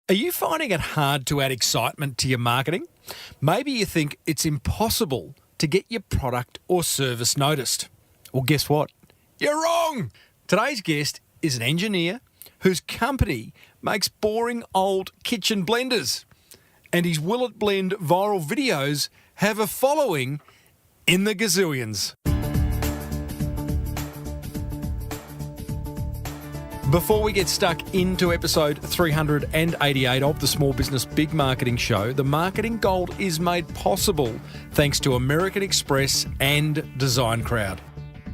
Are you finding it hard to add excitement to your marketing? Maybe you think it's impossible to get your product or service noticed. Well, guess what? You're wrong! Today's guest is an engineer whose company makes boring old kitchen blenders. And his Will It Blend viral videos have a following in the gazillions. Before we get stuck into episode 388 of the Small Business Big Marketing Show, the Marketing Gold is made possible thanks to American Express and Design Crowd.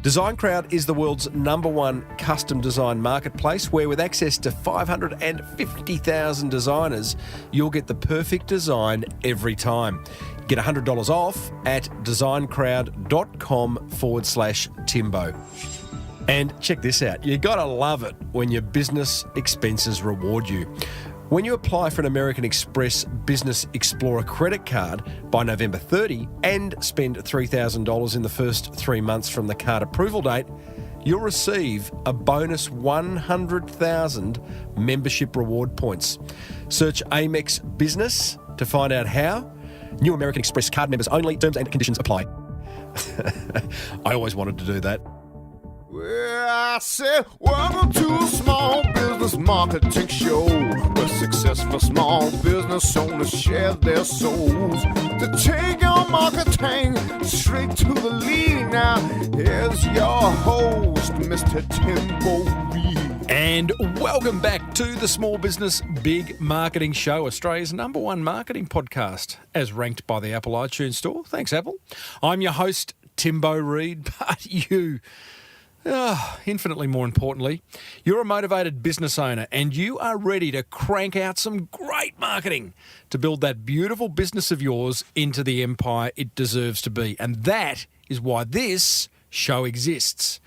Design Crowd is the world's #1 custom design marketplace where with access to 550,000 designers, you'll get the perfect design every time. Get $100 off at designcrowd.com/Timbo. And check this out, you gotta love it when your business expenses reward you. When you apply for an American Express Business Explorer credit card by November 30 and spend $3,000 in the first 3 months from the card approval date, you'll receive a bonus 100,000 membership reward points. Search Amex Business to find out how. New American Express card members only, terms and conditions apply. I always wanted to do that. Well, I said, welcome to a small business marketing show where successful small business owners share their souls to take your marketing straight to the lead. Now, here's your host, Mr. Timbo Reid. And welcome back to the Small Business Big Marketing Show, Australia's #1 marketing podcast, as ranked by the Apple iTunes Store. Thanks, Apple. I'm your host, Timbo Reid, but you... infinitely more importantly, you're a motivated business owner and you are ready to crank out some great marketing to build that beautiful business of yours into the empire it deserves to be. And that is why this show exists.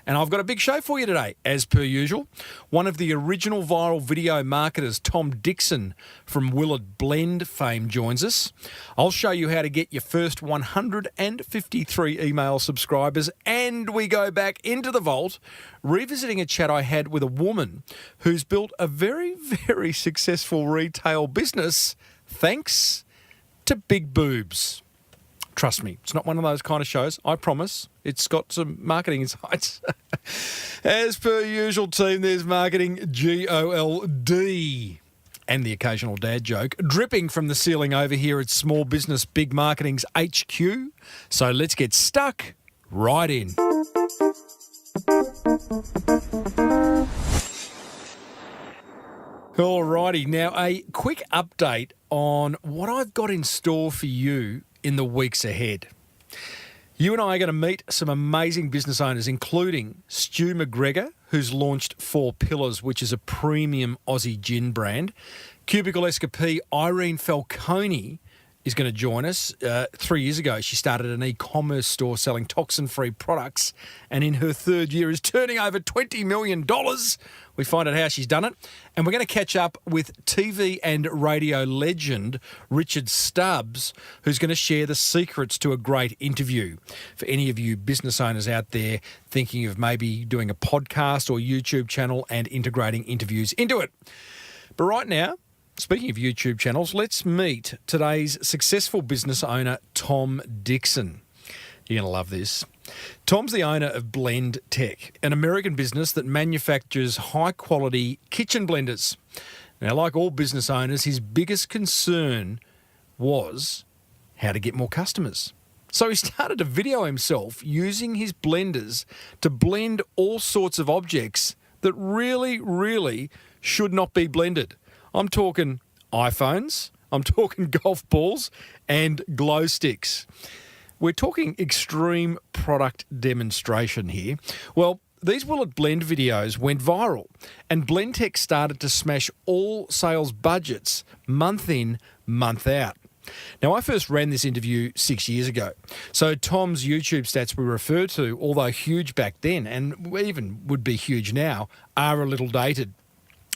And I've got a big show for you today, as per usual. One of the original viral video marketers, Tom Dickson from Will It Blend fame, joins us. I'll show you how to get your first 153 email subscribers, and we go back into the vault, revisiting a chat I had with a woman who's built a very, very successful retail business thanks to big boobs. Trust me, it's not one of those kind of shows, I promise. It's got some marketing insights. As per usual, team, there's marketing GOLD and the occasional dad joke dripping from the ceiling over here at Small Business Big Marketing's HQ. So let's get stuck right in. Alrighty, now a quick update on what I've got in store for you in the weeks ahead. You and I are going to meet some amazing business owners, including Stu McGregor, who's launched 4 Pillars, which is a premium Aussie gin brand. Cubicle Escapee Irene Falcone is going to join us. 3 years ago, she started an e-commerce store selling toxin-free products, and in her 3rd year is turning over $20 million. We find out how she's done it. And we're going to catch up with TV and radio legend Richard Stubbs, who's going to share the secrets to a great interview. For any of you business owners out there thinking of maybe doing a podcast or YouTube channel and integrating interviews into it. But right now, speaking of YouTube channels, let's meet today's successful business owner, Tom Dickson. You're going to love this. Tom's the owner of BlendTec, an American business that manufactures high-quality kitchen blenders. Now, like all business owners, his biggest concern was how to get more customers. So he started to video himself using his blenders to blend all sorts of objects that really, really should not be blended. I'm talking iPhones, I'm talking golf balls and glow sticks. We're talking extreme product demonstration here. Well, these Will It Blend videos went viral and BlendTec started to smash all sales budgets month in, month out. Now, I first ran this interview 6 years ago. So Tom's YouTube stats we refer to, although huge back then and even would be huge now, are a little dated.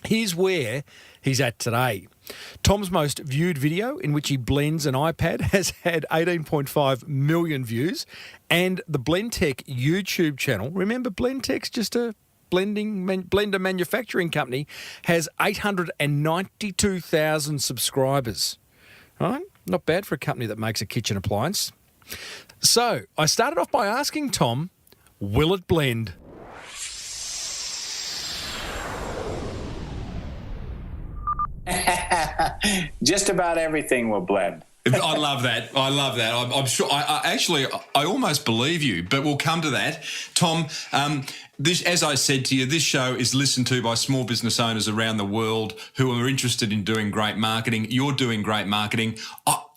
Here's where he's at today. Tom's most viewed video, in which he blends an iPad, has had 18.5 million views, and the BlendTec YouTube channel, remember BlendTec's just a blender manufacturing company has 892,000 subscribers. All right? Not bad for a company that makes a kitchen appliance. So I started off by asking Tom, will it blend? Just about everything will blend. I love that. I'm sure. I almost believe you, but we'll come to that. Tom, this, as I said to you, this show is listened to by small business owners around the world who are interested in doing great marketing. You're doing great marketing.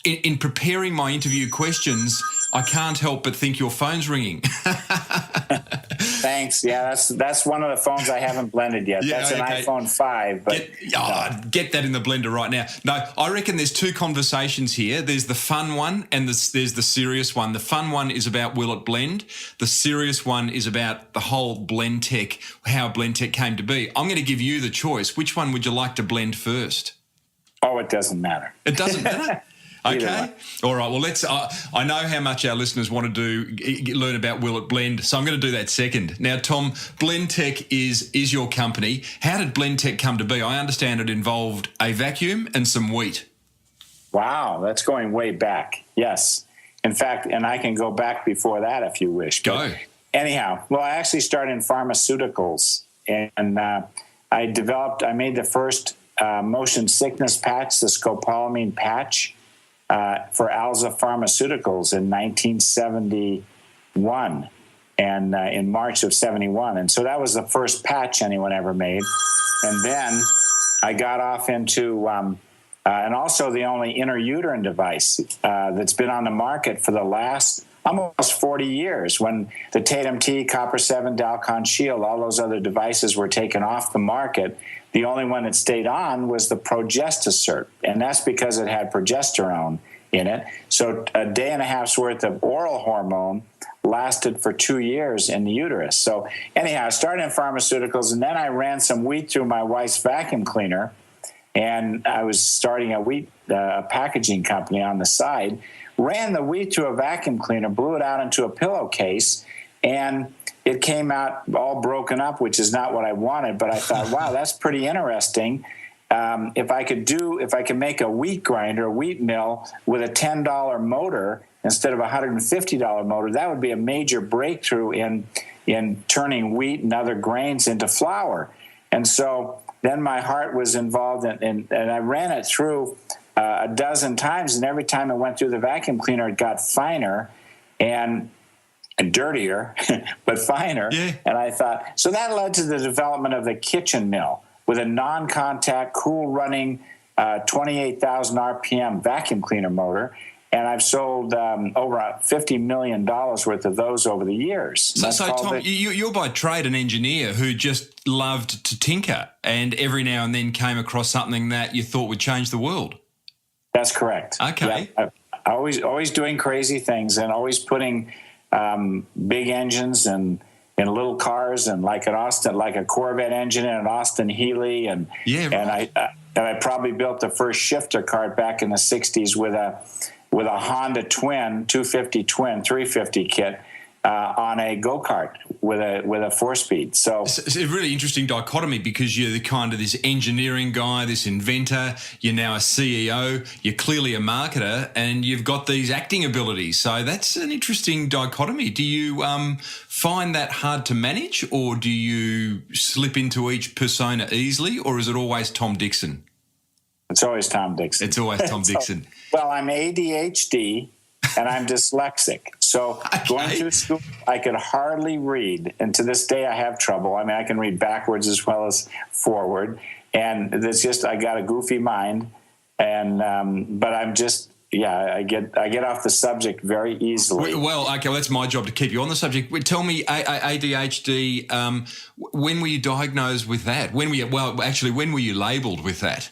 In preparing my interview questions, I can't help but think your phone's ringing. Thanks. Yeah, that's one of the phones I haven't blended yet. Yeah, that's an okay. iPhone 5. But get that in the blender right now. No, I reckon there's two conversations here. There's the fun one and there's the serious one. The fun one is about will it blend? The serious one is about the whole BlendTec, how BlendTec came to be. I'm going to give you the choice. Which one would you like to blend first? Oh, it doesn't matter. It doesn't matter? Okay. All right. Well, let's. I know how much our listeners want to learn about will it blend, so I'm going to do that second. Now, Tom, BlendTec is your company. How did BlendTec come to be? I understand it involved a vacuum and some wheat. Wow, that's going way back. Yes. In fact, and I can go back before that if you wish. Go. Anyhow, well, I actually started in pharmaceuticals, and I made the first motion sickness patch, the scopolamine patch. For Alza Pharmaceuticals in 1971 and in March of 71. And so that was the first patch anyone ever made. And then I got off into, and also the only intrauterine device that's been on the market for the last almost 40 years, when the Tatum T, Copper 7, Dalcon Shield, all those other devices were taken off the market. The only one that stayed on was the Progesticert, and that's because it had progesterone in it. So a day and a half's worth of oral hormone lasted for 2 years in the uterus. So anyhow, I started in pharmaceuticals, and then I ran some wheat through my wife's vacuum cleaner, and I was starting a wheat packaging company on the side, ran the wheat through a vacuum cleaner, blew it out into a pillowcase, and it came out all broken up, which is not what I wanted, but I thought, wow, that's pretty interesting. If I could make a wheat grinder, a wheat mill with a $10 motor instead of a $150 motor, that would be a major breakthrough in turning wheat and other grains into flour. And so then my heart was involved, and I ran it through a dozen times, and every time it went through the vacuum cleaner, it got finer and dirtier, but finer. Yeah. And I thought, so that led to the development of the kitchen mill with a non-contact, cool running 28,000 RPM vacuum cleaner motor. And I've sold over $50 million worth of those over the years. So Tom, you're by trade an engineer who just loved to tinker and every now and then came across something that you thought would change the world. That's correct. Okay. Yeah, always doing crazy things and always putting big engines and in little cars, and like a Corvette engine in an Austin Healey, and I probably built the first shifter cart back in the '60s with a Honda Twin 250 Twin 350 kit on a go-kart with a 4-speed. So it's a really interesting dichotomy, because you're the kind of this engineering guy, this inventor. You're now a CEO. You're clearly a marketer, and you've got these acting abilities. So that's an interesting dichotomy. Do you find that hard to manage, or do you slip into each persona easily, or is it always Tom Dickson? It's always Tom Dickson. It's always Tom Dickson. Well, I'm ADHD and I'm dyslexic. So going through school, I could hardly read. And to this day, I have trouble. I mean, I can read backwards as well as forward. And it's just, I got a goofy mind. And, but I'm just, I get off the subject very easily. Well, okay, well, that's my job to keep you on the subject. Tell me, ADHD, when were you diagnosed with that? When were you labelled with that?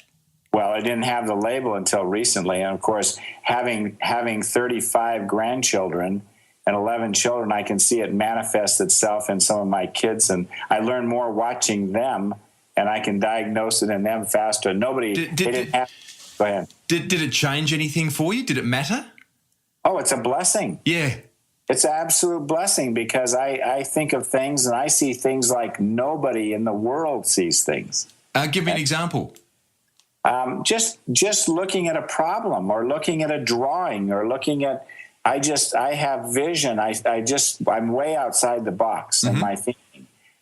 Well, I didn't have the label until recently. And, of course, having 35 grandchildren and 11 children, I can see it manifest itself in some of my kids. And I learn more watching them, and I can diagnose it in them faster. Go ahead. Did it change anything for you? Did it matter? Oh, it's a blessing. Yeah. It's an absolute blessing because I think of things and I see things like nobody in the world sees things. Give me an example. Just looking at a problem or looking at a drawing or looking at, I have vision. I'm way outside the box in my thinking.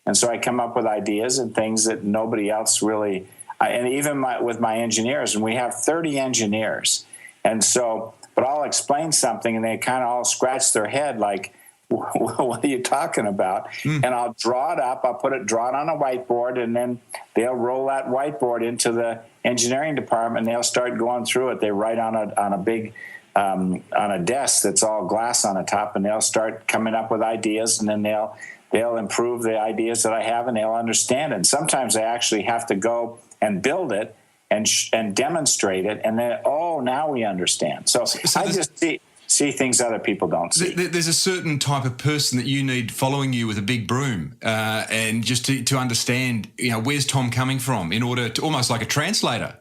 And so I come up with ideas and things that nobody else really, and even with my engineers, and we have 30 engineers. And so, but I'll explain something and they kind of all scratch their head like, what are you talking about? And I'll draw it up. I'll draw it on a whiteboard, and then they'll roll that whiteboard into the engineering department. And they'll start going through it. They write on a big on a desk that's all glass on the top, and they'll start coming up with ideas, and then they'll improve the ideas that I have, and they'll understand it. And sometimes I actually have to go and build it and demonstrate it, and then now we understand. So I just see things other people don't see. There's a certain type of person that you need following you with a big broom, and just to understand, where's Tom coming from, in order to, almost like a translator.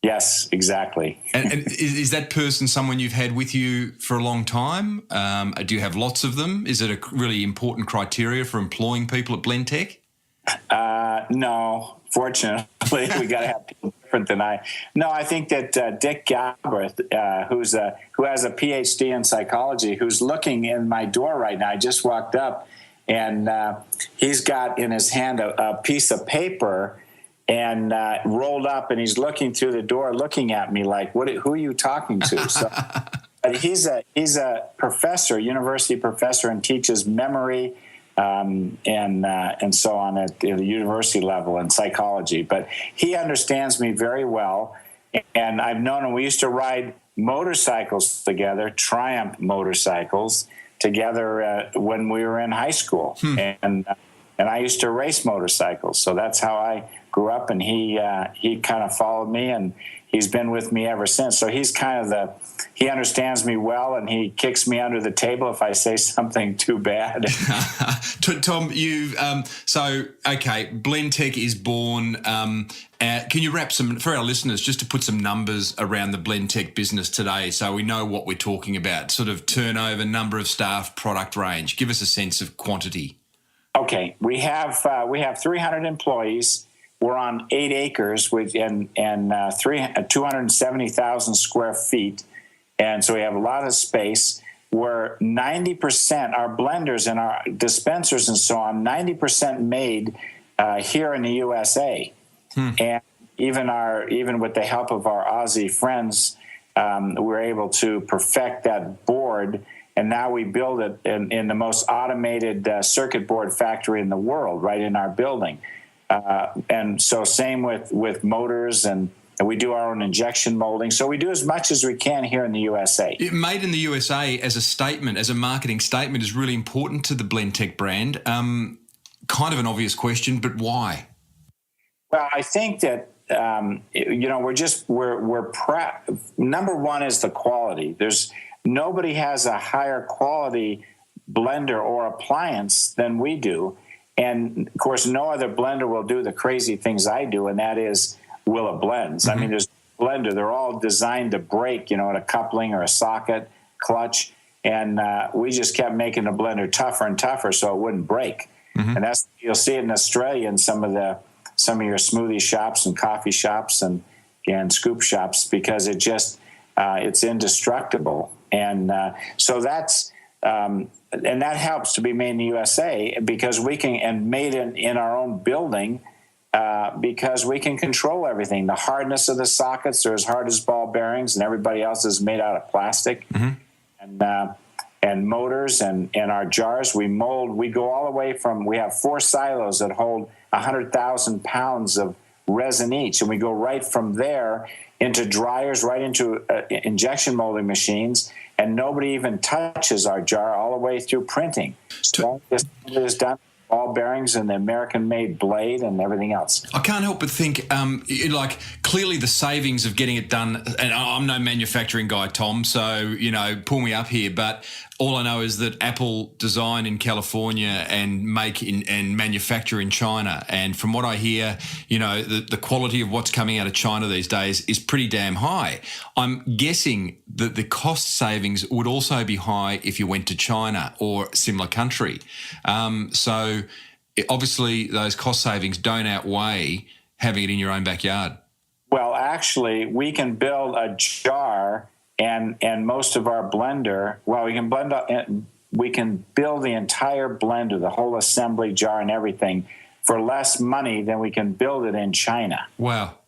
Yes, exactly. And is that person someone you've had with you for a long time? Do you have lots of them? Is it a really important criteria for employing people at BlendTec? No, fortunately, we got to have people different than I. No, I think that Dick Galbraith, who has a PhD in psychology, who's looking in my door right now. I just walked up, and he's got in his hand a piece of paper and rolled up, and he's looking through the door, looking at me like, who are you talking to? So, but he's a professor, university professor, and teaches memory and so on at the university level in psychology. But he understands me very well, and I've known him. We used to ride motorcycles together, Triumph motorcycles together when we were in high school, and I used to race motorcycles. So that's how I grew up, and he kind of followed me, and he's been with me ever since. So he's kind of he understands me well, and he kicks me under the table if I say something too bad. Tom, BlendTec is born. Can you wrap for our listeners, just to put some numbers around the BlendTec business today, so we know what we're talking about, sort of turnover, number of staff, product range. Give us a sense of quantity. Okay, we have 300 employees. We're on 8 acres and 270,000 square feet, and so we have a lot of space. We're 90%, our blenders and our dispensers and so on, 90% made here in the USA, and even with the help of our Aussie friends, we're able to perfect that board. And now we build it in the most automated circuit board factory in the world, right in our building. And so same with motors, and we do our own injection molding. So we do as much as we can here in the USA. Made in the USA as a statement, as a marketing statement, is really important to the BlendTec brand. Kind of an obvious question, but why? Well, I think that we're proud. Number one is the quality. Nobody has a higher quality blender or appliance than we do. And, of course, no other blender will do the crazy things I do, and that is will it blends. I mean, there's a blender. They're all designed to break, at a coupling or a socket, clutch, and we just kept making the blender tougher and tougher so it wouldn't break. And you'll see it in Australia in some of your smoothie shops and coffee shops and scoop shops, because it's indestructible. And so that's and that helps to be made in the USA, because we can, and made in our own building, because we can control everything. The hardness of the sockets are as hard as ball bearings, and everybody else is made out of plastic. And motors and our jars, we mold. We go all the way from, we have 4 silos that hold 100,000 pounds of resin each, and we go right from there into dryers, right into injection molding machines, and nobody even touches our jar all the way through printing. So this is done, ball bearings and the American-made blade and everything else. I can't help but think, clearly the savings of getting it done, and I'm no manufacturing guy, Tom, so, pull me up here, but all I know is that Apple design in California and make and manufacture in China. And from what I hear, the quality of what's coming out of China these days is pretty damn high. I'm guessing that the cost savings would also be high if you went to China or a similar country. So obviously those cost savings don't outweigh having it in your own backyard. Well, actually, we can build a jar and most of our blender. Well, we can build the entire blender, the whole assembly jar and everything for less money than we can build it in China. Wow.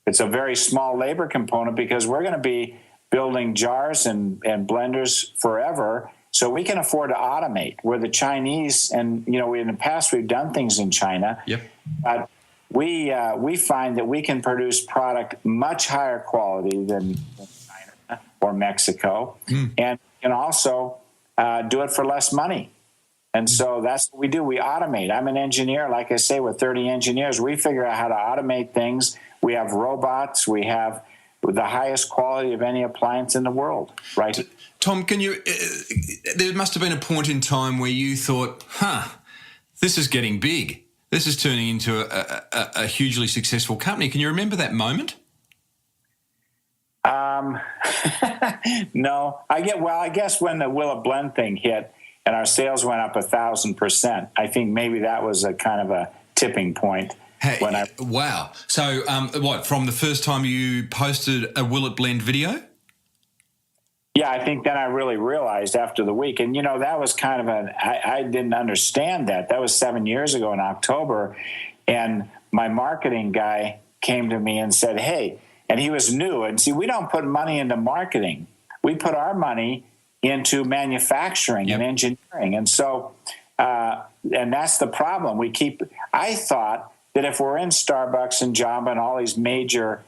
It's a very small labor component because we're going to be building jars and blenders forever, so we can afford to automate. Where the Chinese, and in the past we've done things in China. Yep. But we find that we can produce product much higher quality than China or Mexico, and can also do it for less money. And so that's what we do. We automate. I'm an engineer, like I say, with 30 engineers. We figure out how to automate things. We have robots. We have the highest quality of any appliance in the world, right? Tom, there must have been a point in time where you thought, this is getting big. This is turning into a hugely successful company. Can you remember that moment? No. I guess when the Will It Blend thing hit and our sales went up 1,000%, I think maybe that was a kind of a tipping point. Wow. So from the first time you posted a Will It Blend video? Yeah, I think then I really realized after the week. And, that was kind of I didn't understand that. That was 7 years ago in October. And my marketing guy came to me and said, hey, and he was new. And see, we don't put money into marketing. We put our money into manufacturing and engineering. And so, and that's the problem. I thought that if we're in Starbucks and Jamba and all these major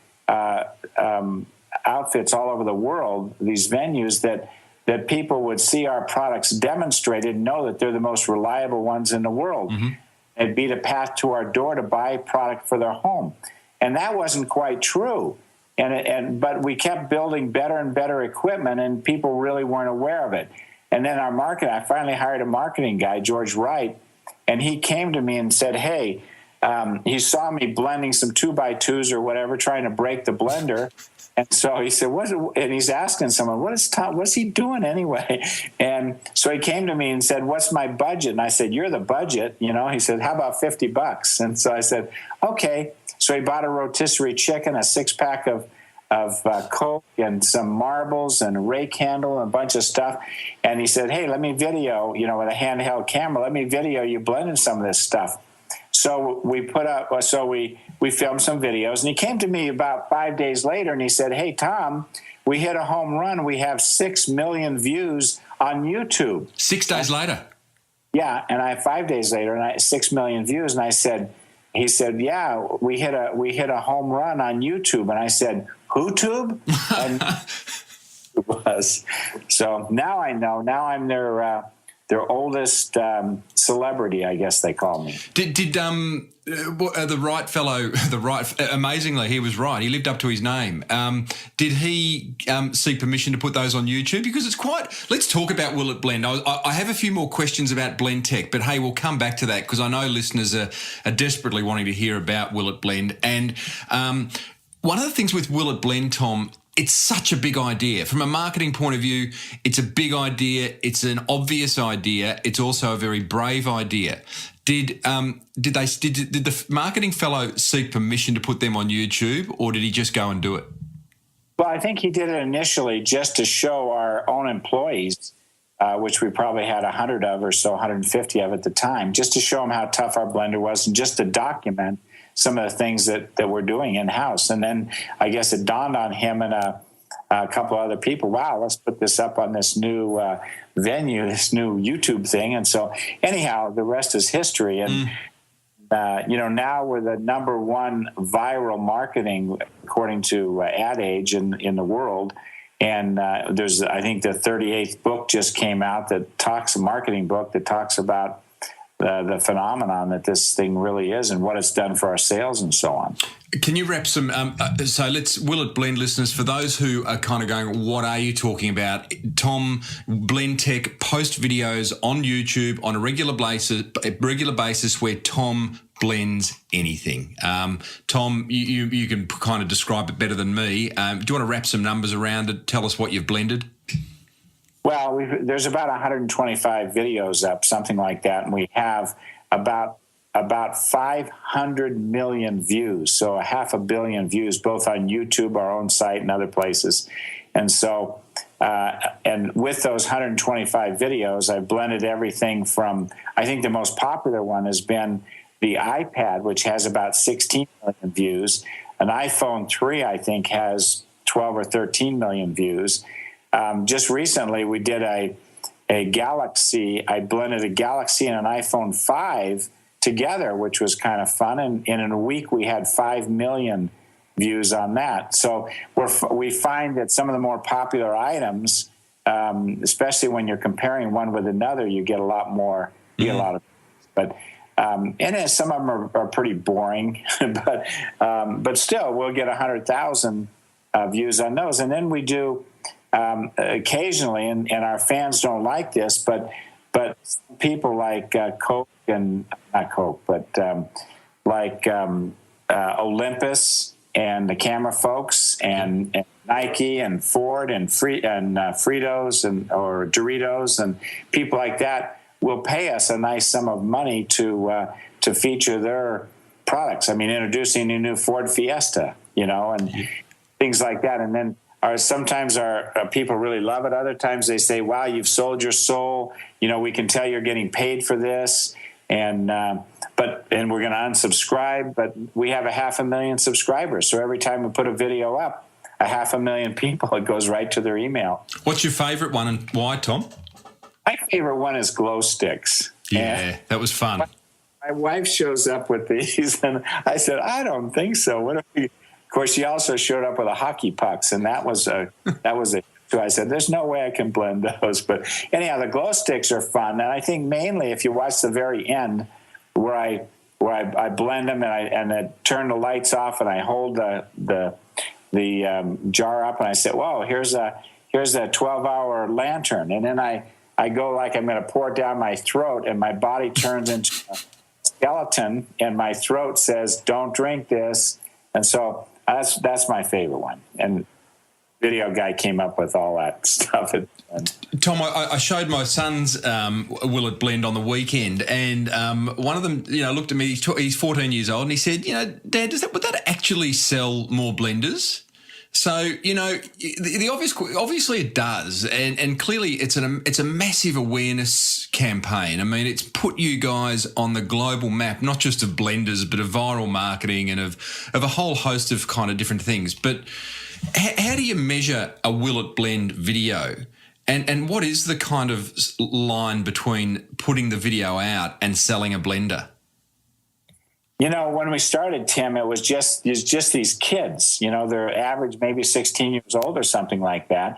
outfits all over the world, these venues, that people would see our products demonstrated and know that they're the most reliable ones in the world. Mm-hmm. It'd be the path to our door to buy product for their home. And that wasn't quite true. But we kept building better and better equipment, and people really weren't aware of it. And then I finally hired a marketing guy, George Reid, and he came to me and said, hey, he saw me blending some 2x2s or whatever, trying to break the blender. And so he said, and he's asking someone, what's he doing anyway? And so he came to me and said, what's my budget? And I said, you're the budget. He said, how about $50? And so I said, okay. So he bought a rotisserie chicken, a 6-pack of Coke and some marbles and a rake handle and a bunch of stuff. And he said, hey, let me video, with a handheld camera, let me video you blending some of this stuff. So we we filmed some videos, and he came to me about 5 days later and he said, hey, Tom, we hit a home run. We have 6 million views on YouTube. 6 days later? Yeah, and 5 days later, and 6 million views. And he said, yeah, we hit a home run on YouTube. And I said, YouTube? And it was. So now I know. Now I'm their oldest celebrity, I guess they call me. Did the Wright fellow, amazingly, he was right. He lived up to his name. Did he seek permission to put those on YouTube? Because let's talk about Will It Blend. I have a few more questions about BlendTec, but hey, we'll come back to that because I know listeners are desperately wanting to hear about Will It Blend. And one of the things with Will It Blend, Tom, it's such a big idea. From a marketing point of view, it's a big idea. It's an obvious idea. It's also a very brave idea. Did the marketing fellow seek permission to put them on YouTube, or did he just go and do it? Well, I think he did it initially just to show our own employees, which we probably had 100 of or so, 150 of at the time, just to show them how tough our blender was and just to document some of the things that we're doing in-house. And then I guess it dawned on him and a couple of other people, wow, let's put this up on this new venue, this new YouTube thing. And so anyhow, the rest is history. And, now we're the number one viral marketing, according to Ad Age in the world. And there's, I think the 38th book just came out a marketing book that talks about the phenomenon that this thing really is and what it's done for our sales and so on. Can you wrap some? So Will It Blend listeners, for those who are kind of going, what are you talking about? Tom, BlendTec post videos on YouTube on a regular basis where Tom blends anything. Tom, you can kind of describe it better than me. Do you want to wrap some numbers around it? Tell us what you've blended. Well, there's about 125 videos up, something like that, and we have about 500 million views, so 500 million views, both on YouTube, our own site, and other places. And so, and with those 125 videos, I've blended everything from, I think the most popular one has been the iPad, which has about 16 million views. An iPhone 3, I think, has 12 or 13 million views. Just recently, we did a Galaxy. I blended a Galaxy and an iPhone 5 together, which was kind of fun. And in a week, we had 5 million views on that. So we find that some of the more popular items, especially when you're comparing one with another, you get a lot more. You get a lot of, but and some of them are pretty boring, but still, we'll get 100,000 views on those, and then we do. Occasionally, and our fans don't like this, but people like Coke and not Coke, but like Olympus and the camera folks and Nike and Ford and Fritos or Doritos and people like that will pay us a nice sum of money to feature their products. I mean, introducing a new Ford Fiesta, and things like that, and then. Sometimes our people really love it. Other times they say, wow, you've sold your soul. We can tell you're getting paid for this. And we're going to unsubscribe. But we have 500,000 subscribers. So every time we put a video up, 500,000 people, it goes right to their email. What's your favorite one and why, Tom? My favorite one is glow sticks. Yeah, that was fun. My wife shows up with these, and I said, I don't think so. What if we... Of course, she also showed up with a hockey pucks, and that was a. So I said, "There's no way I can blend those." But anyhow, the glow sticks are fun, and I think mainly if you watch the very end, where I blend them and I turn the lights off and I hold the jar up and I say, "Whoa, here's a 12-hour lantern," and then I go like I'm going to pour it down my throat, and my body turns into a skeleton, and my throat says, "Don't drink this," and so. That's my favorite one, and video guy came up with all that stuff. Tom, I showed my sons Will It Blend on the weekend, and one of them, looked at me. He's 14 years old, and he said, "Dad, would that actually sell more blenders?" So the obviously it does, and clearly it's a massive awareness campaign. I mean, it's put you guys on the global map, not just of blenders, but of viral marketing and of a whole host of kind of different things. But how do you measure a Will It Blend video? And what is the kind of line between putting the video out and selling a blender? When we started, Tim, it was just these kids. They're average maybe 16 years old or something like that.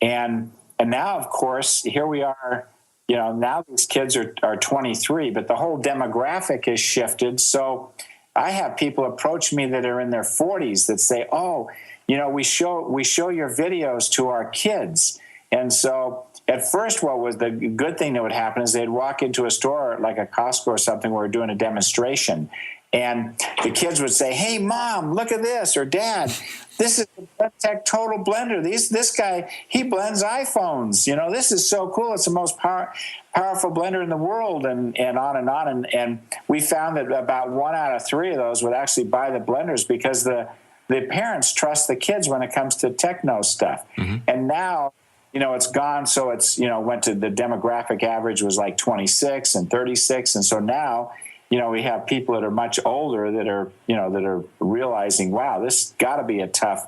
And now, of course, here we are. Now these kids are 23, but the whole demographic has shifted. So I have people approach me that are in their 40s that say, "Oh, we show your videos to our kids." And so at first, what was the good thing that would happen is they'd walk into a store like a Costco or something where we're doing a demonstration. And the kids would say, "Hey, Mom, look at this," or "Dad, this is the BlendTec Total Blender. This guy, he blends iPhones. This is so cool. It's the most powerful blender in the world," and on and on. And we found that about 1 out of 3 of those would actually buy the blenders because the parents trust the kids when it comes to techno stuff. Mm-hmm. And now, it's gone. So it's, went to the demographic average was like 26 and 36. And so now, we have people that are much older that are realizing, wow, this got to be a tough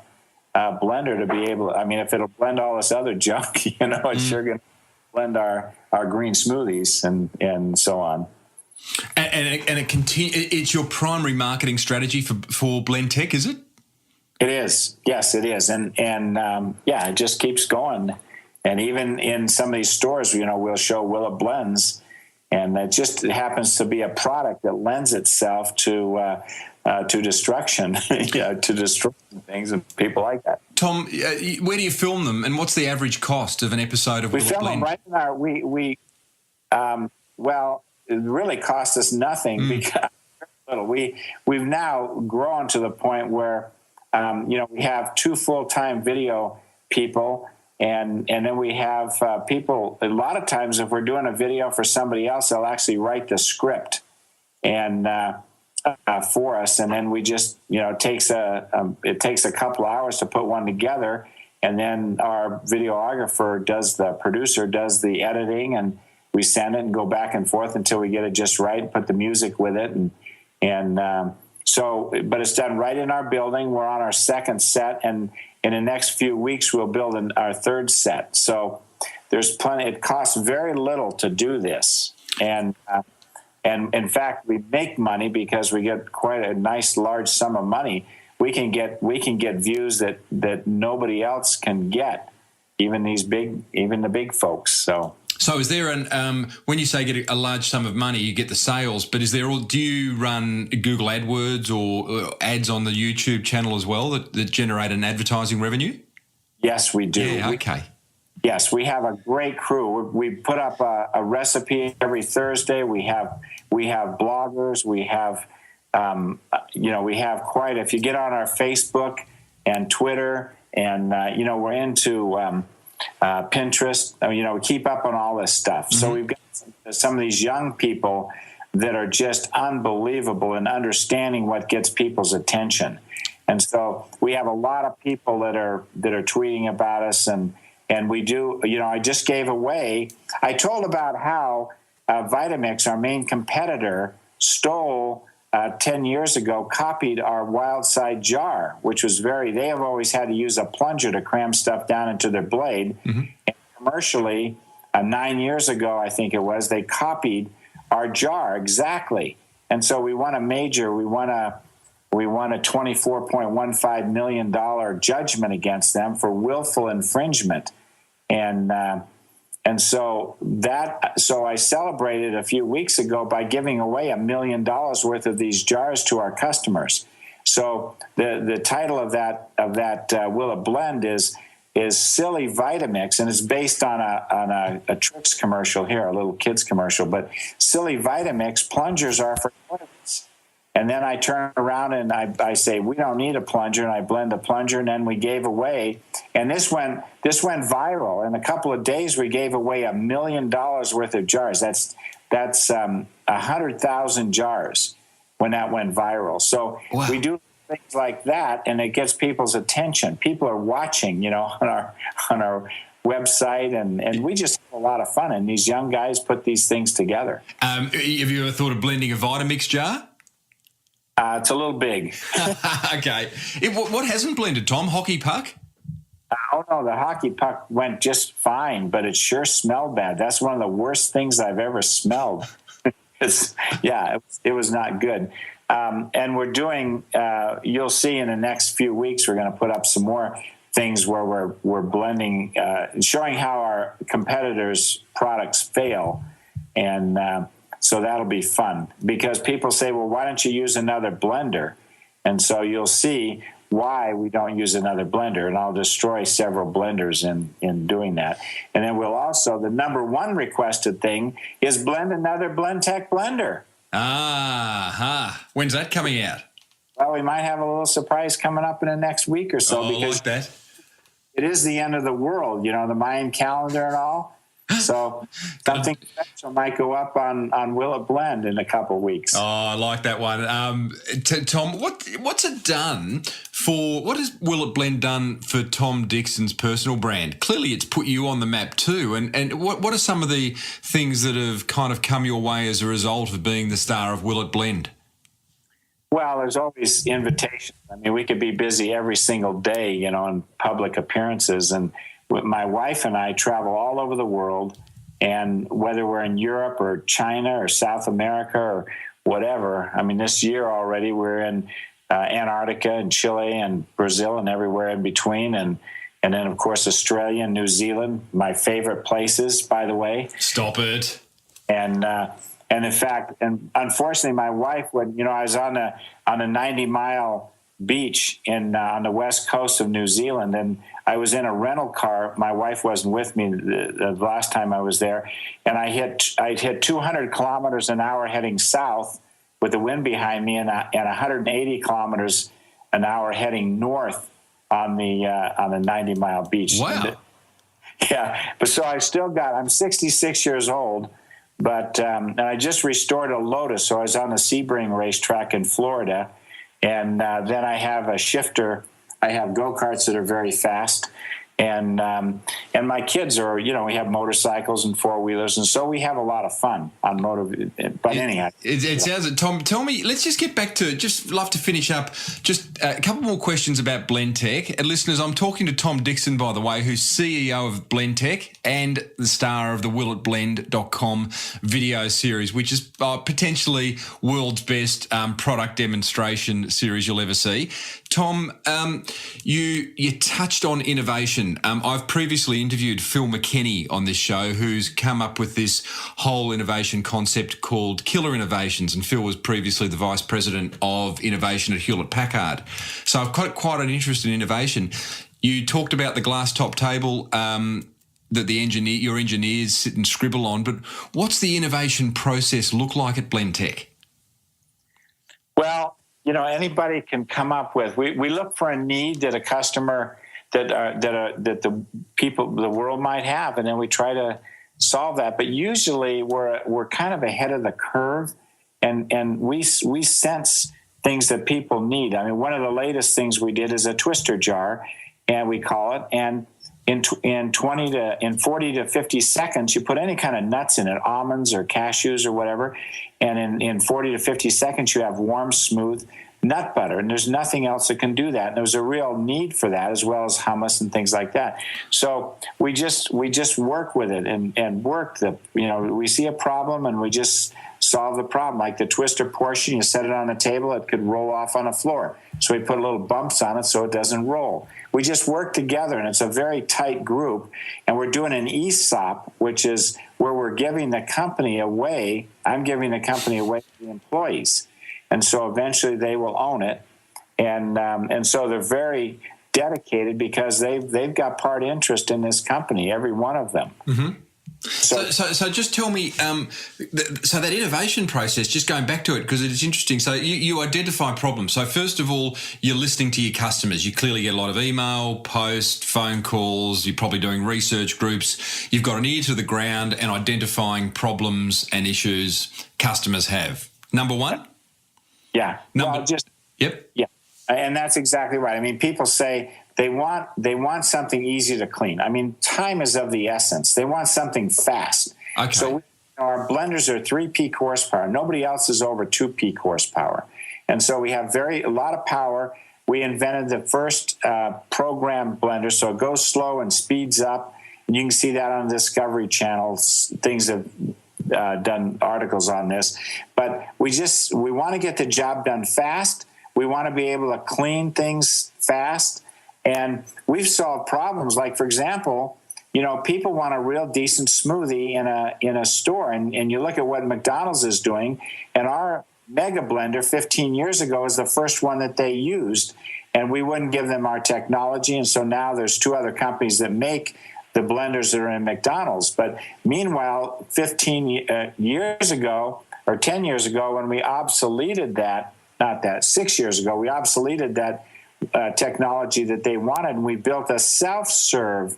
blender to be able to, if it'll blend all this other junk, it's sure going to blend our green smoothies and so on. And it's your primary marketing strategy for BlendTec, is it? It is. Yes, it is. And it just keeps going. And even in some of these stores, we'll show Will It Blends. And it just happens to be a product that lends itself to destruction, to destroying things and people like that. Tom, where do you film them, and what's the average cost of an episode of We Will It film them Blend? right in our well, it really cost us nothing because we've now grown to the point where we have 2 full-time video people, and then we have people. A lot of times, if we're doing a video for somebody else, they'll actually write the script and for us, and then we just it takes a couple hours to put one together, and then our videographer the producer does the editing, and we send it and go back and forth until we get it just right, put the music with it, but it's done right in our building. We're on our 2nd set, and in the next few weeks we'll build our 3rd set. So there's plenty. It costs very little to do this, and in fact we make money because we get quite a nice large sum of money. We can get views that nobody else can get, even the big folks. So is there when you say get a large sum of money, you get the sales, but do you run Google AdWords or ads on the YouTube channel as well that generate an advertising revenue? Yes, we do. Yeah, okay. Yes, we have a great crew. We put up a recipe every Thursday. We have bloggers. We have, we have quite. If you get on our Facebook and Twitter, and we're into Pinterest. We keep up on all this stuff. Mm-hmm. So we've got some of these young people that are just unbelievable in understanding what gets people's attention. And so we have a lot of people that are tweeting about us, and we do. I just gave away. I told about how Vitamix, our main competitor, stole 10 years ago, copied our Wild Side jar, which was they have always had to use a plunger to cram stuff down into their blade. Mm-hmm. And commercially, 9 years ago, I think it was, they copied our jar exactly. And so we won a $24.15 million judgment against them for willful infringement. And so I celebrated a few weeks ago by giving away $1 million worth of these jars to our customers. So the title of that Will It Blend is Silly Vitamix, and it's based on a Trix commercial here, a little kids commercial. But Silly Vitamix, plungers are for toilets. And then I turn around and I say, we don't need a plunger, and I blend a plunger, and then we gave away. And this went viral. In a couple of days, we gave away $1 million worth of jars. That's 100,000 jars when that went viral. So wow. We do things like that, and it gets people's attention. People are watching, on our website, and we just have a lot of fun. And these young guys put these things together. Have you ever thought of blending a Vitamix jar? It's a little big. Okay. What hasn't blended, Tom? Hockey puck? Oh, no, the hockey puck went just fine, but it sure smelled bad. That's one of the worst things I've ever smelled. It was not good. And we're doing, you'll see in the next few weeks, we're going to put up some more things where we're blending, showing how our competitors' products fail. And so that'll be fun, because people say, well, why don't you use another blender? And so you'll see why we don't use another blender, and I'll destroy several blenders in doing that. And then we'll also, the number one requested thing is blend another BlendTec blender. When's that coming out? Well, we might have a little surprise coming up in the next week or so. Because like that. It is the end of the world, the Mayan calendar and all. So something special might go up on Will It Blend in a couple of weeks. Oh, I like that one. Tom, what's it done for? What has Will It Blend done for Tom Dickson's personal brand? Clearly, it's put you on the map too. And what are some of the things that have kind of come your way as a result of being the star of Will It Blend? Well, there's always invitations. I mean, we could be busy every single day, in public appearances. And my wife and I travel all over the world, and whether we're in Europe or China or South America or whatever, I mean, this year already we're in Antarctica and Chile and Brazil and everywhere in between, and then, of course, Australia and New Zealand, my favorite places, by the way. Stop it. And in fact, and unfortunately, my wife, when I was on a 90-mile beach on the west coast of New Zealand, and I was in a rental car. My wife wasn't with me the last time I was there, and I hit 200 kilometers an hour heading south with the wind behind me, and 180 kilometers an hour heading north on the 90-mile beach. Wow. Yeah, but so I'm 66 years old, but and I just restored a Lotus, so I was on the Sebring racetrack in Florida, and then I have a shifter. I have go-karts that are very fast, and my kids are, we have motorcycles and four-wheelers, and so we have a lot of fun on motor. But anyhow. It sounds, Tom, tell me, let's just get back to, just love to finish up, just a couple more questions about BlendTec. And listeners, I'm talking to Tom Dickson, by the way, who's CEO of BlendTec and the star of the willatblend.com video series, which is potentially world's best product demonstration series you'll ever see. Tom, you touched on innovation. I've previously interviewed Phil McKenney on this show, who's come up with this whole innovation concept called Killer Innovations, and Phil was previously the Vice President of Innovation at Hewlett-Packard. So I've got quite an interest in innovation. You talked about the glass top table that your engineers sit and scribble on, but what's the innovation process look like at BlendTec? Well, anybody can come up with. We look for a need that a customer that the world might have, and then we try to solve that. But usually we're kind of ahead of the curve, and we sense things that people need. I mean, one of the latest things we did is a twister jar, and we call it, and in 40 to 50 seconds, you put any kind of nuts in it, almonds or cashews or whatever, and in 40 to 50 seconds, you have warm, smooth nut butter, and there's nothing else that can do that. And there's a real need for that, as well as hummus and things like that. So we just work with it and work we see a problem and we just solve the problem. Like the twister portion, you set it on the table, it could roll off on the floor. So we put little bumps on it so it doesn't roll. We just work together, and it's a very tight group. And we're doing an ESOP, which is where we're giving the company away. I'm giving the company away to the employees. And so eventually they will own it. And so they're very dedicated because they've got part interest in this company, every one of them. Mm-hmm. So just tell me, so that innovation process, just going back to it, because it's interesting. So you identify problems. So first of all, you're listening to your customers. You clearly get a lot of email, post, phone calls. You're probably doing research groups. You've got an ear to the ground and identifying problems and issues customers have. Number one? Yeah. Yep. Yeah. And that's exactly right. I mean, people say they want something easy to clean. I mean, time is of the essence. They want something fast. Okay. So our blenders are 3 peak horsepower. Nobody else is over 2 peak horsepower. And so we have a lot of power. We invented the first program blender, so it goes slow and speeds up. And you can see that on the Discovery Channel. Things have done articles on this. But we want to get the job done fast. We want to be able to clean things fast. And we've solved problems like, for example, people want a real decent smoothie in a store. And you look at what McDonald's is doing, and our Mega Blender 15 years ago is the first one that they used. And we wouldn't give them our technology. And so now there's 2 other companies that make the blenders that are in McDonald's. But meanwhile, 15 years ago or 10 years ago, when we obsoleted that, 6 years ago, we obsoleted that technology that they wanted, and we built a self-serve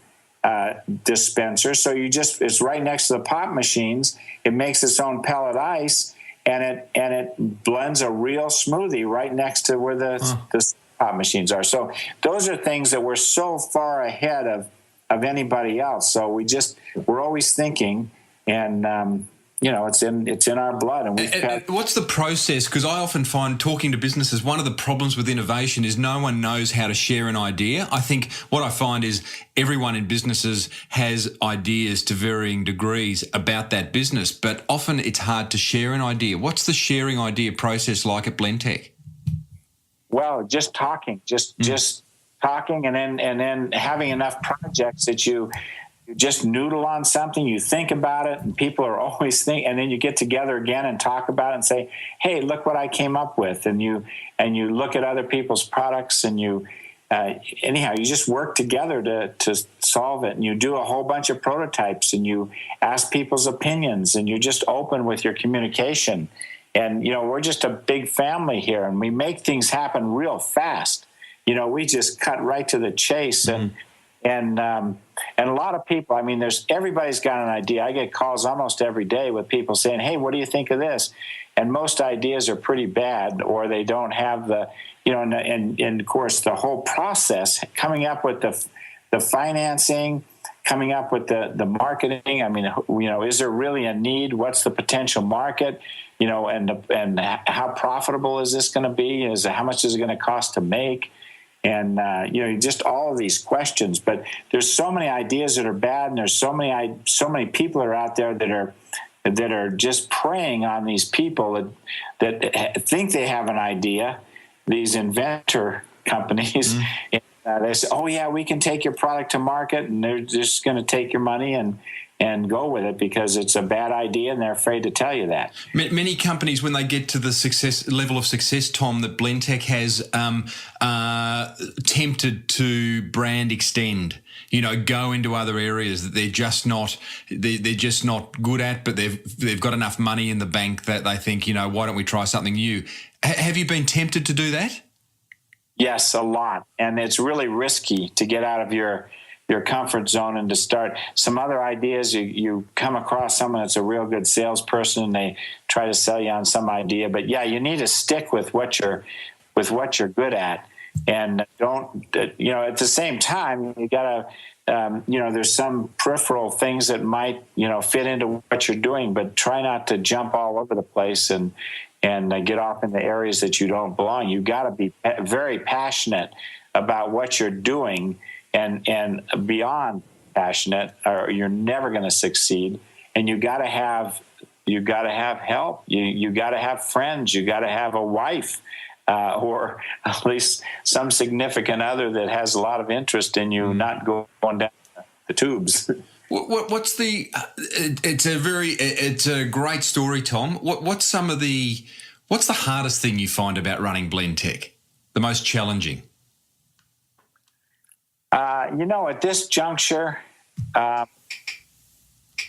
dispenser. So it's right next to the pop machines. It makes its own pellet ice, and it blends a real smoothie right next to where the pop machines are. So those are things that we're so far ahead of anybody else. So we're always thinking, and it's in our blood. And what's the process? Because I often find, talking to businesses, one of the problems with innovation is no one knows how to share an idea. I think what I find is everyone in businesses has ideas to varying degrees about that business, but often it's hard to share an idea. What's the sharing idea process like at BlendTec? Well, just talking, just talking, and then having enough projects that you just noodle on something, you think about it, and people are always thinking, and then you get together again and talk about it and say, hey, look what I came up with. And you look at other people's products, and you just work together to solve it. And you do a whole bunch of prototypes, and you ask people's opinions, and you're just open with your communication. And, we're just a big family here, and we make things happen real fast. We just cut right to the chase. And a lot of people, everybody's got an idea. I get calls almost every day with people saying, hey, what do you think of this? And most ideas are pretty bad, or they don't have the, and of course, the whole process, coming up with the financing, coming up with the marketing. Is there really a need? What's the potential market? And how profitable is this going to be? How much is it going to cost to make? And, just all of these questions. But there's so many ideas that are bad, and there's so many people that are out there that are just preying on these people that think they have an idea, these inventor companies. And they say, oh, yeah, we can take your product to market, and they're just going to take your money and go with it because it's a bad idea, and they're afraid to tell you that. Many companies, when they get to the level of success, Tom, that BlendTec has, tempted to brand extend. Go into other areas that they're just not good at, but they've got enough money in the bank that they think, why don't we try something new? Have you been tempted to do that? Yes, a lot, and it's really risky to get out of your comfort zone and to start some other ideas. You come across someone that's a real good salesperson, and they try to sell you on some idea. But yeah, you need to stick with what you're good at, and don't at the same time you gotta there's some peripheral things that might fit into what you're doing, but try not to jump all over the place and get off in the areas that you don't belong. You got to be very passionate about what you're doing. And beyond passionate, or you're never going to succeed. And you got to have help. You got to have friends. You got to have a wife, or at least some significant other that has a lot of interest in you, not going down the tubes. What's the? It's a great story, Tom. What's the hardest thing you find about running BlendTec? The most challenging? At this juncture,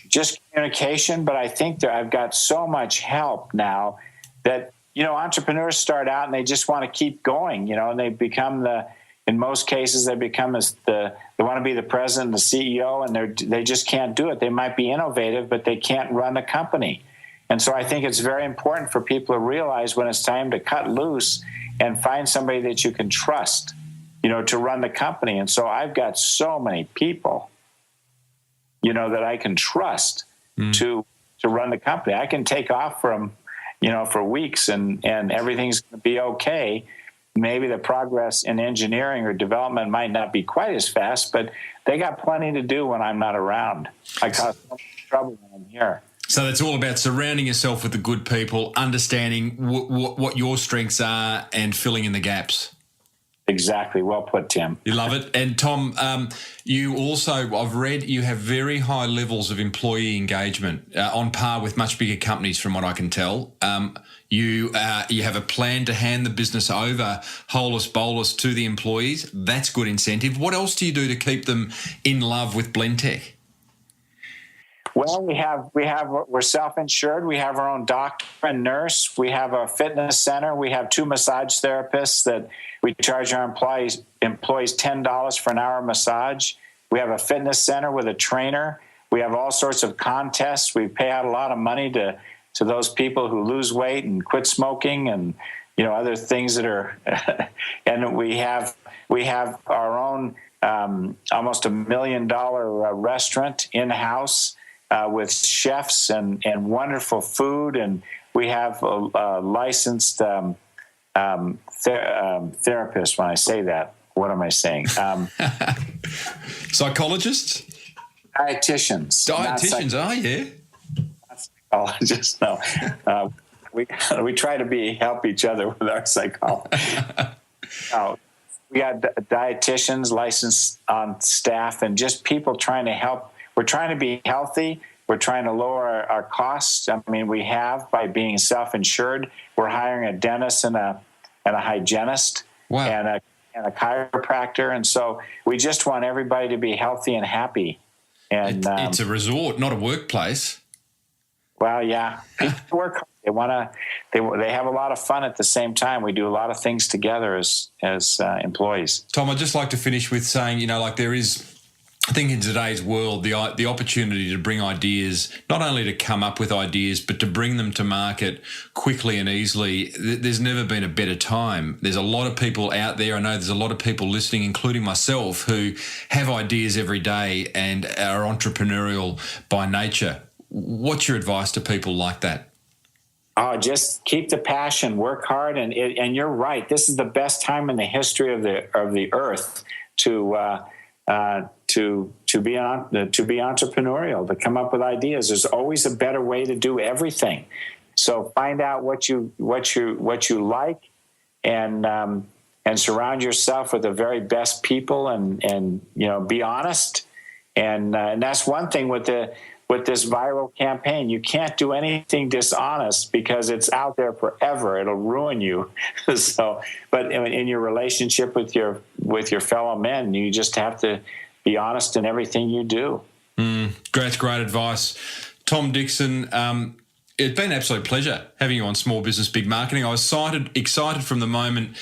just communication, but I think that I've got so much help now that, entrepreneurs start out and they just want to keep going, and they become in most cases, they become they want to be the president, the CEO, and they just can't do it. They might be innovative, but they can't run a company. And so I think it's very important for people to realize when it's time to cut loose and find somebody that you can trust, to run the company. And so I've got so many people, that I can trust to run the company. I can take off from, for weeks and everything's going to be okay. Maybe the progress in engineering or development might not be quite as fast, but they got plenty to do when I'm not around. I cause so much trouble when I'm here. So that's all about surrounding yourself with the good people, understanding what your strengths are and filling in the gaps. Exactly. Well put, Tim. You love it. And Tom, you also, I've read, you have very high levels of employee engagement, on par with much bigger companies from what I can tell. You have a plan to hand the business over holus bolus to the employees. That's good incentive. What else do you do to keep them in love with BlendTec? Well, we're self-insured. We have our own doctor and nurse. We have a fitness center. We have 2 massage therapists that we charge our employees $10 for an hour massage. We have a fitness center with a trainer. We have all sorts of contests. We pay out a lot of money to those people who lose weight and quit smoking and other things that are. And we have our own almost $1 million restaurant in-house. With chefs and wonderful food, and we have a licensed therapist. When I say that, what am I saying? Psychologists? Dietitians. Oh, yeah. Not psychologists, no. We try to help each other with our psychology. We got dietitians licensed on staff and just people trying to help we're trying to be healthy. We're trying to lower our costs. I mean, we have by being self-insured. We're hiring a dentist and a hygienist. Wow. And a chiropractor. And so we just want everybody to be healthy and happy. And it's a resort, not a workplace. Well, yeah, people work. They want to. They have a lot of fun at the same time. We do a lot of things together as employees. Tom, I'd just like to finish with saying, like there is, I think in today's world, the opportunity to bring ideas, not only to come up with ideas, but to bring them to market quickly and easily. There's never been a better time. There's a lot of people out there. I know there's a lot of people listening, including myself, who have ideas every day and are entrepreneurial by nature. What's your advice to people like that? Oh, just keep the passion, work hard, and you're right. This is the best time in the history of the earth to be entrepreneurial, to come up with ideas. There's always a better way to do everything. So find out what you like, and surround yourself with the very best people, and be honest. And that's one thing with this viral campaign. You can't do anything dishonest because it's out there forever. It'll ruin you. So, but in your relationship with your fellow men, you just have to be honest in everything you do. That's great advice. Tom Dickson, it's been an absolute pleasure having you on Small Business Big Marketing. I was excited from the moment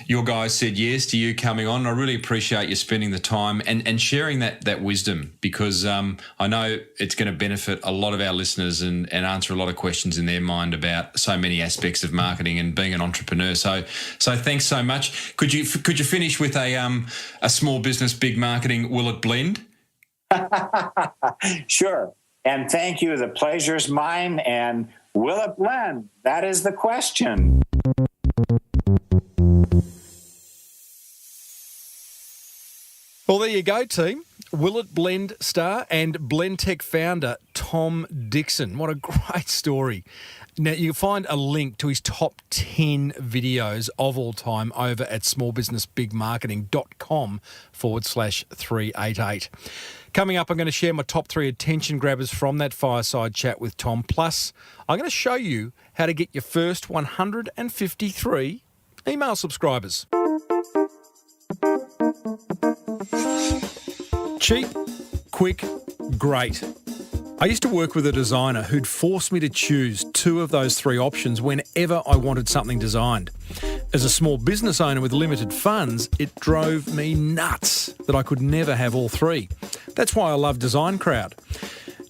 your guys said yes to you coming on. I really appreciate you spending the time and sharing that wisdom, because I know it's going to benefit a lot of our listeners and answer a lot of questions in their mind about so many aspects of marketing and being an entrepreneur. So thanks so much. Could you finish with a Small Business Big Marketing, will it blend? Sure. And thank you. The pleasure's mine. And will it blend? That is the question. Well, there you go, team. Will it blend star and BlendTec founder Tom Dickson. What a great story. Now, you can find a link to his top 10 videos of all time over at smallbusinessbigmarketing.com/388. Coming up, I'm going to share my top 3 attention grabbers from that fireside chat with Tom. Plus, I'm going to show you how to get your first 153 email subscribers. Cheap, quick, great. I used to work with a designer who'd force me to choose 2 of those 3 options whenever I wanted something designed. As a small business owner with limited funds, it drove me nuts that I could never have all 3. That's why I love Design Crowd.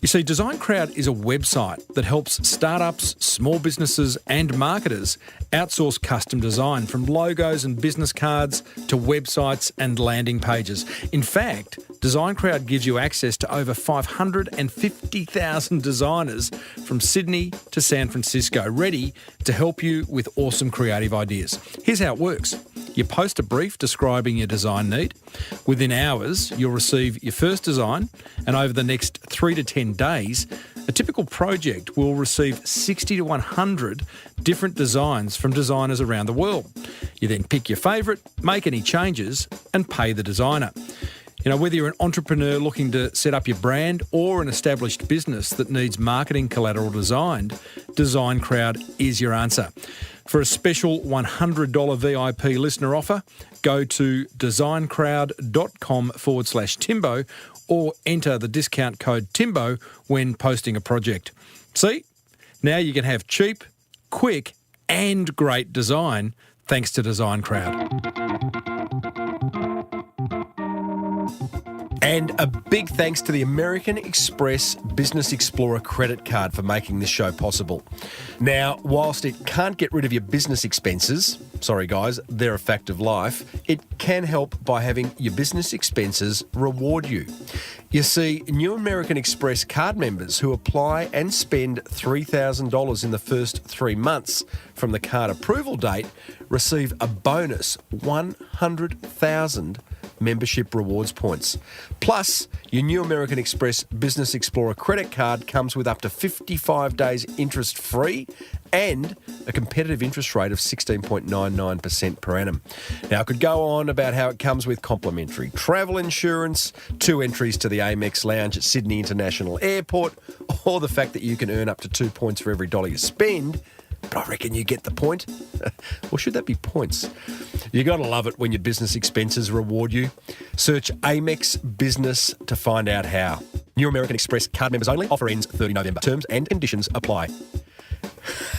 You see, Design Crowd is a website that helps startups, small businesses and marketers outsource custom design, from logos and business cards to websites and landing pages. In fact, Design Crowd gives you access to over 550,000 designers from Sydney to San Francisco, ready to help you with awesome creative ideas. Here's how it works. You post a brief describing your design need. Within hours, you'll receive your first design, and over the next 3 to 10 days, a typical project will receive 60 to 100 different designs from designers around the world. You then pick your favourite, make any changes, and pay the designer. You know, whether you're an entrepreneur looking to set up your brand or an established business that needs marketing collateral designed, Design Crowd is your answer. For a special $100 VIP listener offer, go to designcrowd.com/Timbo or enter the discount code Timbo when posting a project. See? Now you can have cheap, quick, and great design thanks to Design Crowd. And a big thanks to the American Express Business Explorer credit card for making this show possible. Now, whilst it can't get rid of your business expenses, sorry guys, they're a fact of life, it can help by having your business expenses reward you. You see, new American Express card members who apply and spend $3,000 in the first 3 months from the card approval date receive a bonus $100,000 membership rewards points. Plus, your new American Express Business Explorer credit card comes with up to 55 days interest-free and a competitive interest rate of 16.99% per annum. Now, I could go on about how it comes with complimentary travel insurance, 2 entries to the Amex Lounge at Sydney International Airport, or the fact that you can earn up to 2 points for every dollar you spend. But I reckon you get the point. Or should that be points? You got to love it when your business expenses reward you. Search Amex Business to find out how. New American Express card members only. Offer ends 30 November. Terms and conditions apply.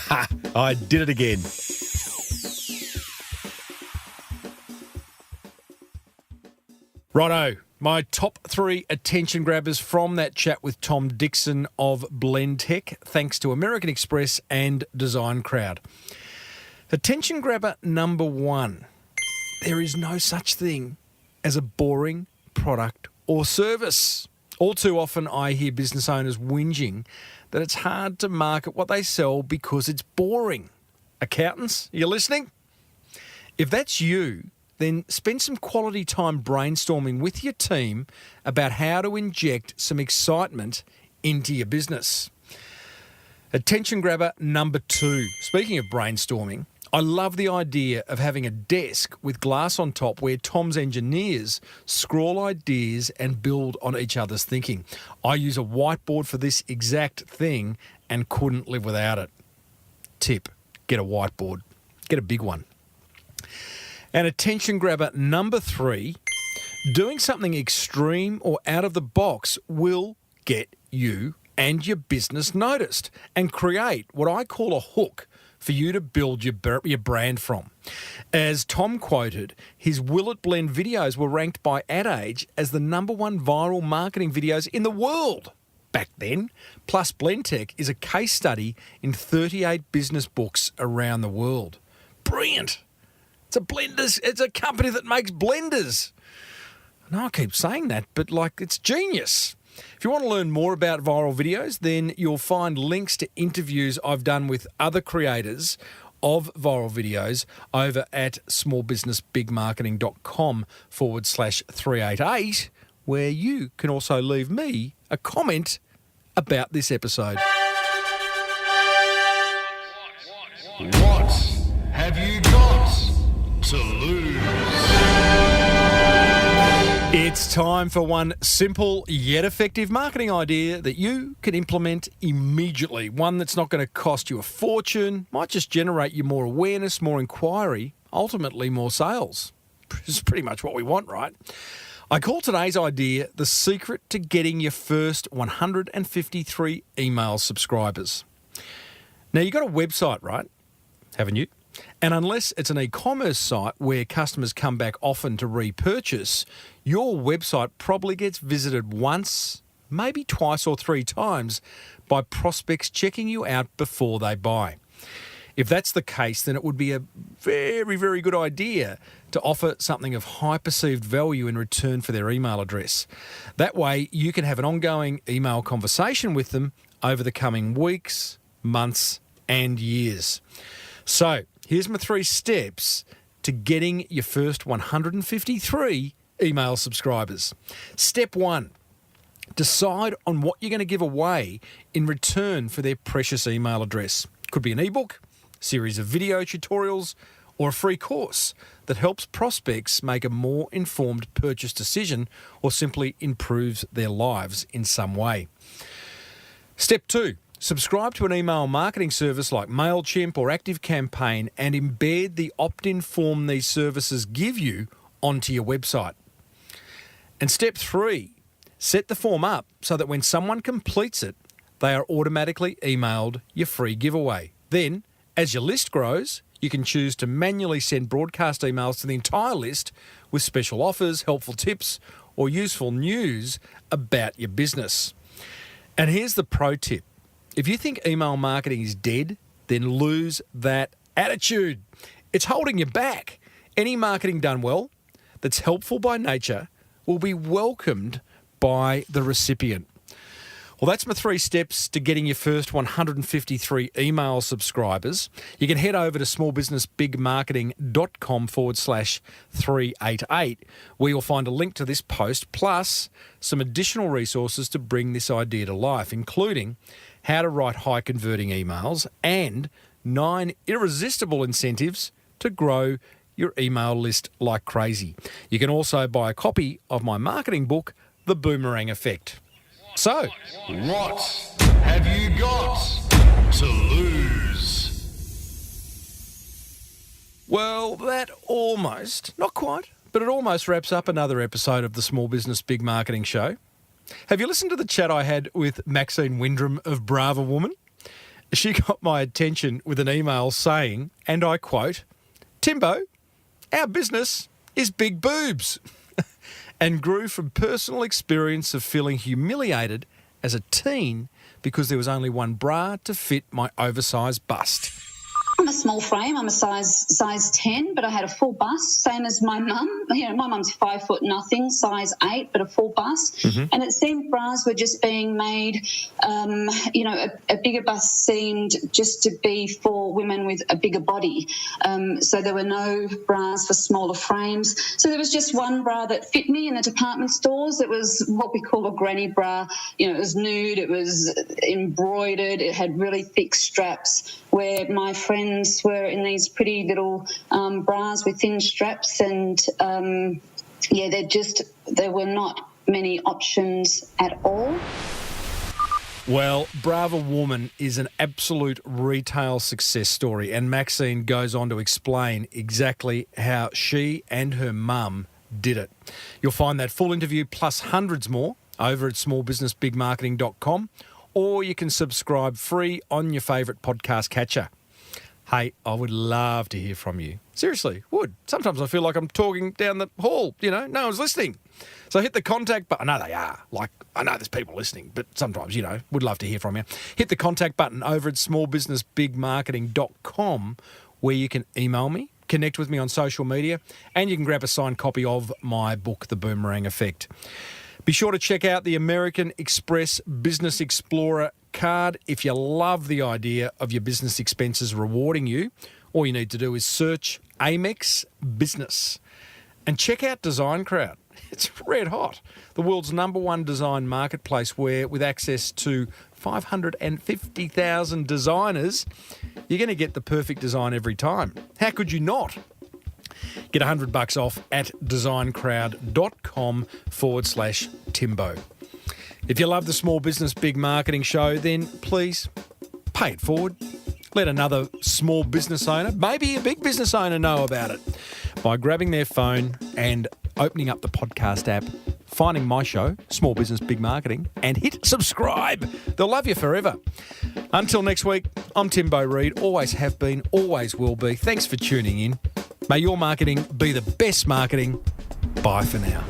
Ha! I did it again. Righto. My top 3 attention grabbers from that chat with Tom Dickson of BlendTec, thanks to American Express and Design Crowd. Attention grabber number 1. There is no such thing as a boring product or service. All too often I hear business owners whinging that it's hard to market what they sell because it's boring. Accountants, are you listening? If that's you, then spend some quality time brainstorming with your team about how to inject some excitement into your business. Attention grabber number 2. Speaking of brainstorming, I love the idea of having a desk with glass on top where Tom's engineers scrawl ideas and build on each other's thinking. I use a whiteboard for this exact thing and couldn't live without it. Tip, get a whiteboard. Get a big one. And attention grabber number 3, doing something extreme or out of the box will get you and your business noticed and create what I call a hook for you to build your brand from. As Tom quoted, his Will It Blend videos were ranked by Ad Age as the #1 viral marketing videos in the world back then. Plus, BlendTec is a case study in 38 business books around the world. Brilliant. It's a company that makes blenders. I know I keep saying that, but it's genius. If you want to learn more about viral videos, then you'll find links to interviews I've done with other creators of viral videos over at smallbusinessbigmarketing.com/388, where you can also leave me a comment about this episode. What have you got to lose? It's time for one simple yet effective marketing idea that you can implement immediately. One that's not going to cost you a fortune, might just generate you more awareness, more inquiry, ultimately more sales. It's pretty much what we want, right? I call today's idea the secret to getting your first 153 email subscribers. Now, you've got a website, right? Haven't you? And unless it's an e-commerce site where customers come back often to repurchase, your website probably gets visited once, maybe twice or 3 times by prospects checking you out before they buy. If that's the case, then it would be a very, very good idea to offer something of high perceived value in return for their email address. That way, you can have an ongoing email conversation with them over the coming weeks, months, and years. So, here's my 3 steps to getting your first 153 email subscribers. Step 1, decide on what you're going to give away in return for their precious email address. Could be an ebook, a series of video tutorials, or a free course that helps prospects make a more informed purchase decision or simply improves their lives in some way. Step 2, subscribe to an email marketing service like MailChimp or ActiveCampaign and embed the opt-in form these services give you onto your website. And step 3, set the form up so that when someone completes it, they are automatically emailed your free giveaway. Then, as your list grows, you can choose to manually send broadcast emails to the entire list with special offers, helpful tips, or useful news about your business. And here's the pro tip. If you think email marketing is dead, then lose that attitude. It's holding you back. Any marketing done well that's helpful by nature will be welcomed by the recipient. Well, that's my 3 steps to getting your first 153 email subscribers. You can head over to smallbusinessbigmarketing.com/388, where you'll find a link to this post, plus some additional resources to bring this idea to life, including how to write high-converting emails and 9 irresistible incentives to grow your email list like crazy. You can also buy a copy of my marketing book, The Boomerang Effect. So, what have you got to lose? well, that almost, not quite, but it almost wraps up another episode of the Small Business Big Marketing Show. Have you listened to the chat I had with Maxine Windrum of Brava Woman? She got my attention with an email saying, and I quote, "Timbo, our business is big boobs," and grew from personal experience of feeling humiliated as a teen because there was only one bra to fit my oversized bust. I'm a small frame. I'm a size 10, but I had a full bust, same as my mum. You know, my mum's 5 foot nothing, size 8, but a full bust. And it seemed bras were just being made, a bigger bust seemed just to be for women with a bigger body. So there were no bras for smaller frames. So there was just one bra that fit me in the department stores. It was what we call a granny bra. You know, it was nude, it was embroidered, it had really thick straps, where my friends were in these pretty little bras with thin straps, and there were not many options at all. Well, Brava Woman is an absolute retail success story, and Maxine goes on to explain exactly how she and her mum did it. You'll find that full interview plus hundreds more over at smallbusinessbigmarketing.com, or you can subscribe free on your favourite podcast catcher. Hey, I would love to hear from you. Seriously, would. Sometimes I feel like I'm talking down the hall, no one's listening. So hit the contact button. I know they are. I know there's people listening, but sometimes, would love to hear from you. Hit the contact button over at smallbusinessbigmarketing.com, where you can email me, connect with me on social media, and you can grab a signed copy of my book, The Boomerang Effect. Be sure to check out the American Express Business Explorer card. If you love the idea of your business expenses rewarding you, all you need to do is search Amex Business and check out Design Crowd. It's red hot. The world's #1 design marketplace, where with access to 550,000 designers, you're going to get the perfect design every time. How could you not? Get $100 off at designcrowd.com/Timbo. If you love the Small Business Big Marketing Show, then please pay it forward. Let another small business owner, maybe a big business owner, know about it by grabbing their phone and opening up the podcast app, finding my show, Small Business Big Marketing, and hit subscribe. They'll love you forever. Until next week, I'm Timbo Reid. Always have been, always will be. Thanks for tuning in. May your marketing be the best marketing. Bye for now.